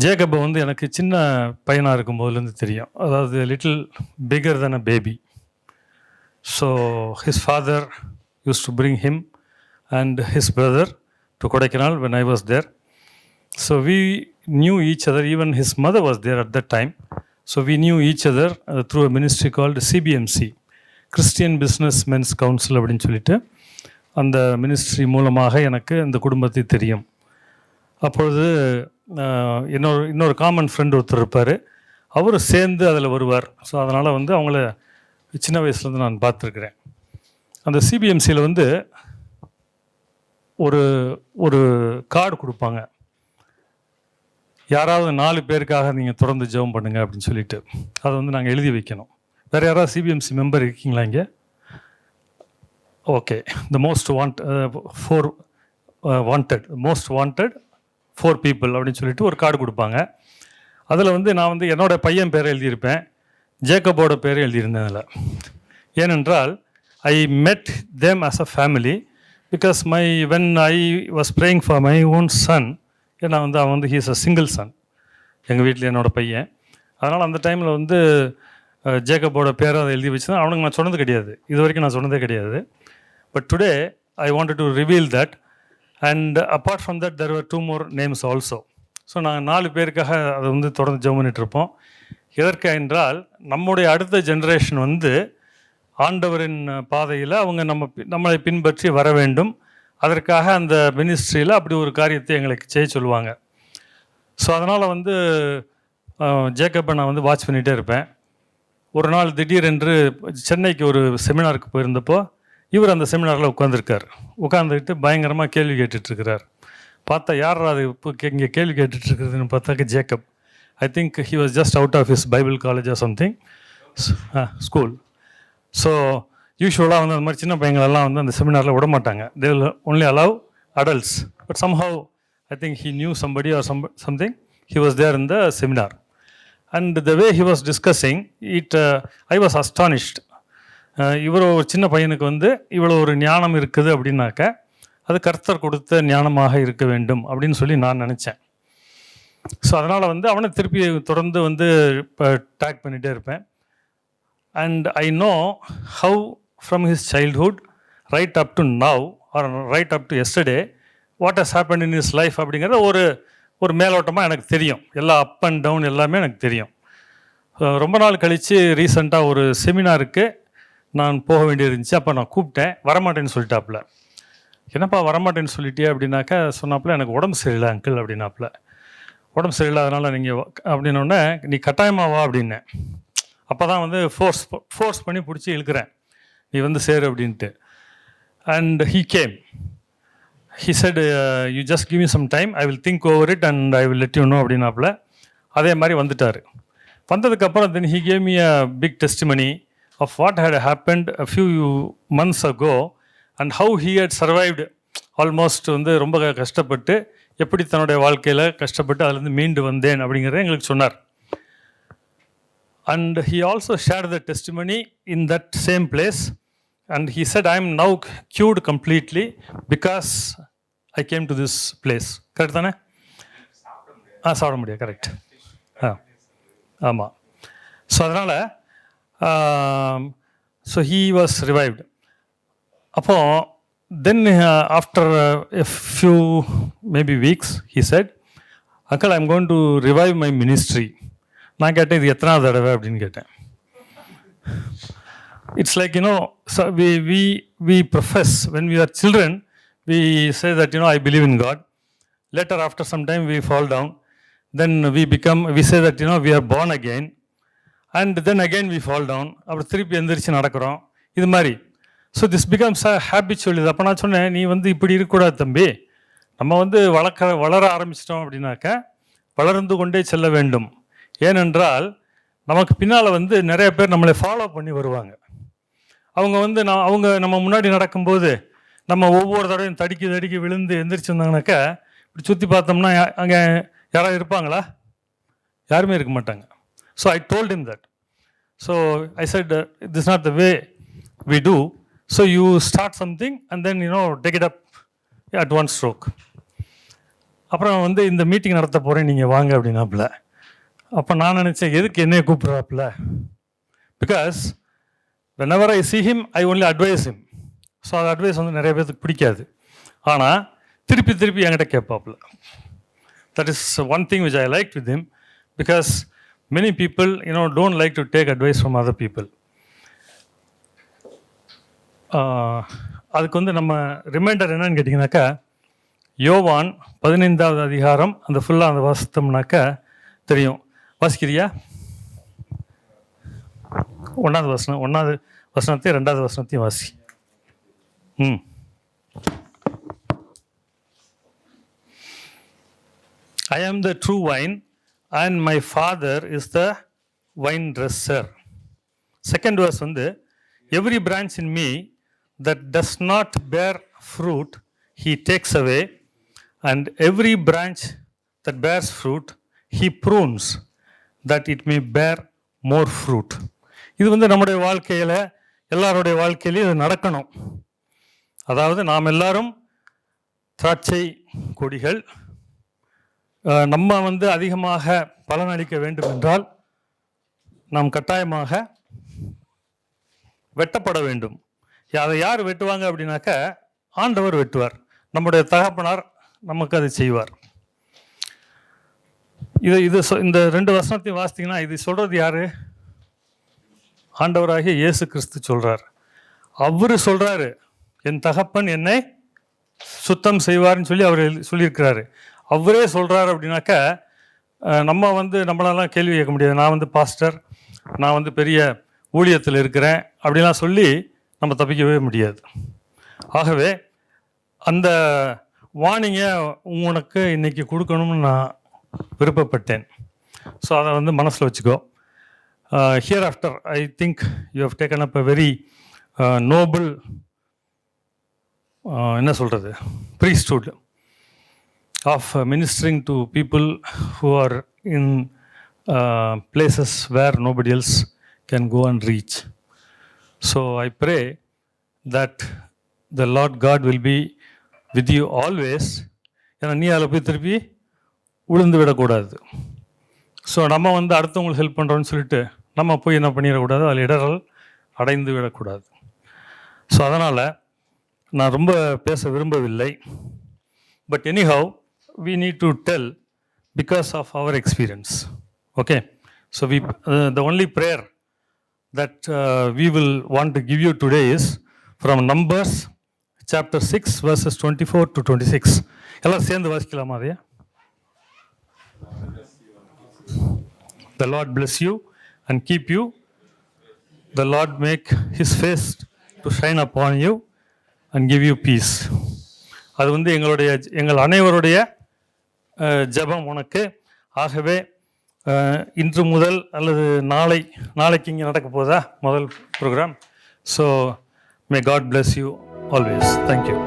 ஜேக்கப்பை வந்து எனக்கு சின்ன பையனாக இருக்கும் போதுலேருந்து தெரியும். அதாவது little figure then a baby. So his father use to bring him and his brother to Kodaikanal when I was there. So we knew each other, even his mother was there at that time. So we knew each other through a ministry called CBMC, Christian Business Men's Council அப்படின்னு சொல்லிட்டு அந்த ministry மூலமாக எனக்கு இந்த குடும்பத்தை தெரியும். அப்பொழுது இன்னொரு காமன் ஃப்ரெண்ட் ஒருத்தர் இருப்பார், அவர் சேர்ந்து அதில் வருவார். ஸோ அதனால் வந்து அவங்கள சின்ன வயசுலேருந்து நான் பார்த்துருக்குறேன். அந்த சிபிஎம்சியில் வந்து ஒரு கார்டு கொடுப்பாங்க, யாராவது 4 பேருக்காக நீங்கள் தொடர்ந்து ஜெபம் பண்ணுங்கள் அப்படின்னு சொல்லிட்டு அதை வந்து நாங்கள் எழுதி வைக்கணும். வேறு யாராவது சிபிஎம்சி மெம்பர் இருக்கீங்களா இங்கே? Okay. The most wanted 4 people அப்படின்னு சொல்லிட்டு ஒரு கார்டு கொடுப்பாங்க. அதில் வந்து நான் வந்து என்னோடய பையன் பேரை எழுதியிருப்பேன், ஜேக்கபோட பேரை எழுதியிருந்தேன் அதில். ஏனென்றால் ஐ மெட் them as a family because when I was praying for my own Sun. ஏன்னா வந்து அவன் வந்து ஹீஸ் அ சிங்கிள் சன், எங்கள் வீட்டில் என்னோடய பையன். அதனால் அந்த டைமில் வந்து ஜேக்கபோட பேரை அதை எழுதி வச்சு தான் அவனுக்கு நான் சொன்னது கிடையாது, இது வரைக்கும் நான் சொன்னதே கிடையாது. But today I wanted to reveal that. And apart from that, there were 2 more names also. So நாங்கள் 4 பேருக்காக அதை வந்து தொடர்ந்து ஜெபம் பண்ணிகிட்ருப்போம். எதற்கு என்றால் நம்முடைய அடுத்த ஜென்ரேஷன் வந்து ஆண்டவரின் பாதையில் அவங்க நம்மளை பின்பற்றி வர வேண்டும். அதற்காக அந்த மினிஸ்ட்ரியில் அப்படி ஒரு காரியத்தை எங்களுக்கு செய்ய சொல்லுவாங்க. ஸோ அதனால் வந்து ஜேக்கப்பை நான் வந்து வாட்ச் பண்ணிகிட்டே இருப்பேன். ஒரு நாள் திடீரென்று சென்னைக்கு ஒரு செமினாருக்கு போயிருந்தப்போ இவர் அந்த செமினாரில் உட்காந்துக்கிட்டு பயங்கரமாக கேள்வி கேட்டுட்ருக்கிறார். பார்த்தா யார் அது இப்போ இங்கே கேள்வி கேட்டுட்ருக்குறதுன்னு பார்த்தாக்க Jacob. I think he was just out of his Bible college or something school. So யூஸ்வலாக வந்து அந்த மாதிரி சின்ன பையங்களெல்லாம் வந்து அந்த செமினாரில் விட மாட்டாங்க. They will only allow adults. But somehow I think he knew somebody or something. He was there in the seminar. And the way he was discussing it, I was astonished. இவ்வளோ ஒரு சின்ன பையனுக்கு வந்து இவ்வளோ ஒரு ஞானம் இருக்குது அப்படின்னாக்க அது கர்த்தர் கொடுத்த ஞானமாக இருக்க வேண்டும் அப்படின்னு சொல்லி நான் நினச்சேன். ஸோ அதனால் வந்து அவனை திருப்பி தொடர்ந்து வந்து இப்போ டேக் பண்ணிகிட்டே இருப்பேன். And I know how from his childhood right up to now or right up to yesterday what has happen in his life அப்படிங்கிறத ஒரு மேலோட்டமாக எனக்கு தெரியும். எல்லா அப் அண்ட் டவுன் எல்லாமே எனக்கு தெரியும். ரொம்ப நாள் கழித்து ரீசெண்டாக ஒரு செமினாருக்கு நான் போக வேண்டியிருந்துச்சு. அப்போ நான் கூப்பிட்டேன், வரமாட்டேன்னு சொல்லிட்டாப்புல. என்னப்பா வரமாட்டேன்னு சொல்லிட்டியே அப்படின்னாக்கா சொன்னாப்புல, எனக்கு உடம்பு சரியில்லை அங்கிள் அப்படின்னாப்புல. உடம்பு சரியில்லை அதனால் நீங்கள் அப்படின்னோடனே நீ கட்டாயமாக வா அப்படின்னேன். அப்போ தான் வந்து ஃபோர்ஸ் பண்ணி பிடிச்சி இழுக்கிறேன், நீ வந்து சேரு அப்படின்ட்டு. And he came. He said you just give me some time, I will think over it and I will let you know அப்படின்னாப்புல. அதே மாதிரி வந்துட்டார். வந்ததுக்கப்புறம் then he gave me a big testimony of what had happened a few months ago and how he had survived almost வந்து ரொம்ப கஷ்டப்பட்டு எப்படி தன்னுடைய வாழ்க்கையில் கஷ்டப்பட்டு அதுலேருந்து மீண்டு வந்தேன் அப்படிங்கிறத எங்களுக்கு சொன்னார். And he also shared the testimony in that same place and he said I am now cured completely because I came to this place. Correct தானே? சாப்பிட முடியாது. கரெக்ட். ஆமாம். ஸோ அதனால் so he was revived. Appo then after a few maybe weeks he said, uncle I am going to revive my ministry. நான் கேட்டேன், இது எத்தனாவது தடவை அப்படின்னு கேட்டேன். It's like, you know, so we profess when we are children, we say that, you know, I believe in God. Later after some time we fall down, then we say that, you know, we are born again. And then again we fall down. அப்புறம் திருப்பி எந்திரிச்சு நடக்கிறோம், இது மாதிரி. So this becomes a habitual. இது அப்போ நான் சொன்னேன், நீ வந்து இப்படி இருக்கக்கூடாது தம்பி. நம்ம வந்து வளர ஆரம்பிச்சிட்டோம் அப்படின்னாக்க வளர்ந்து கொண்டே செல்ல வேண்டும். ஏனென்றால் நமக்கு பின்னால் வந்து நிறைய பேர் நம்மளை ஃபாலோ பண்ணி வருவாங்க. அவங்க வந்து நம்ம முன்னாடி நடக்கும்போது நம்ம ஒவ்வொரு தடவையும் தடுக்கி விழுந்து எந்திரிச்சு வந்தாங்கனாக்கா இப்படி சுற்றி பார்த்தோம்னா அங்கே யாராவது இருப்பாங்களா? யாருமே இருக்க மாட்டாங்க. So I told him that. So I said, this is not the way we do. So you start something and then, you know, take it up at one stroke. அப்புறம் வந்து இந்த மீட்டிங் நடத்த போகிறேன் நீங்கள் வாங்க அப்படின்னாப்புல. அப்போ நான் நினச்சேன் எதுக்கு என்னைய கூப்பிட்றாப்புல, because whenever I see him I only advise him. So அது அட்வைஸ் வந்து நிறைய பேருக்கு பிடிக்காது. ஆனால் திருப்பி என்கிட்ட கேட்பாப்புல. That is one thing which I liked with him, because many people don't like to take advice from other people. அதுக்கு வந்து நம்ம ரிமைண்டர் என்னன்னு கேட்டிங்கனாக்கா, யோவான் 15வது அதிகாரம் அந்த ஃபுல்லாக அந்த வாசித்தோம்னாக்கா தெரியும். வாசிக்கிறியா? 1வது வசனம், 1வது வசனத்தையும் 2வது வசனத்தையும் வாசி. I am the true vine and my father is the vine dresser. Second verse வந்து, every branch in me that does not bear fruit he takes away, and every branch that bears fruit he prunes that it may bear more fruit. இது வந்து நம்முடைய வாழ்க்கையில், எல்லாருடைய வாழ்க்கையிலையும் இது நடக்கணும். அதாவது நாம் எல்லாரும் திராட்சை கொடிகள். நம்ம வந்து அதிகமாக பலனளிக்க வேண்டும் என்றால் நாம் கட்டாயமாக வெட்டப்பட வேண்டும். அதை யார் வெட்டுவாங்க அப்படின்னாக்க, ஆண்டவர் வெட்டுவார். நம்முடைய தகப்பனார் நமக்கு அதை செய்வார். இந்த 2 வசனத்தையும் வாசித்தீங்கன்னா, இது சொல்கிறது யார்? ஆண்டவராகிய இயேசு கிறிஸ்து சொல்கிறார். அவர் சொல்கிறாரு, என் தகப்பன் என்னை சுத்தம் செய்வார்னு சொல்லி அவர் சொல்லியிருக்கிறாரு. அவரே சொல்கிறார் அப்படின்னாக்கா, நம்ம வந்து நம்மளாலாம் கேள்வி கேட்க முடியாது. நான் வந்து பாஸ்டர், நான் வந்து பெரிய ஊழியத்தில் இருக்கிறேன் அப்படிலாம் சொல்லி நம்ம தப்பிக்கவே முடியாது. ஆகவே அந்த வார்னிங்கை உனக்கு இன்றைக்கி கொடுக்கணும்னு நான் விருப்பப்பட்டேன். ஸோ அதை வந்து மனசில் வச்சுக்கோ. Hereafter I think you have taken up a very noble, என்ன சொல்கிறது, priesthood of ministering to people who are in places where nobody else can go and reach. So I pray that the Lord God will be with you always. ஏன்னா நீ அதில் போய் திருப்பி உளுந்து விடக்கூடாது. So நம்ம வந்து அடுத்தவங்களுக்கு ஹெல்ப் பண்ணுறோன்னு சொல்லிட்டு நம்ம போய் என்ன பண்ணிடக்கூடாது, அதில் இடரல் அடைந்து விடக்கூடாது. ஸோ அதனால் நான் ரொம்ப பேச விரும்பவில்லை. But anyhow we need to tell because of our experience. Okay, so the only prayer that we will want to give you today is from Numbers chapter 6 verses 24 to 26. எல்லாரும் சேர்ந்து வாசிக்கலாமா அதையா? The Lord bless you and keep you. The Lord make his face to shine upon you and give you peace. அது வந்து எங்கள் அனைவருடைய ஜெபம் உனக்கு. ஆகவே இன்று முதல் அல்லது நாளைக்கு இங்கே நடக்க போதா முதல் programme. So may God bless you always. Thank you.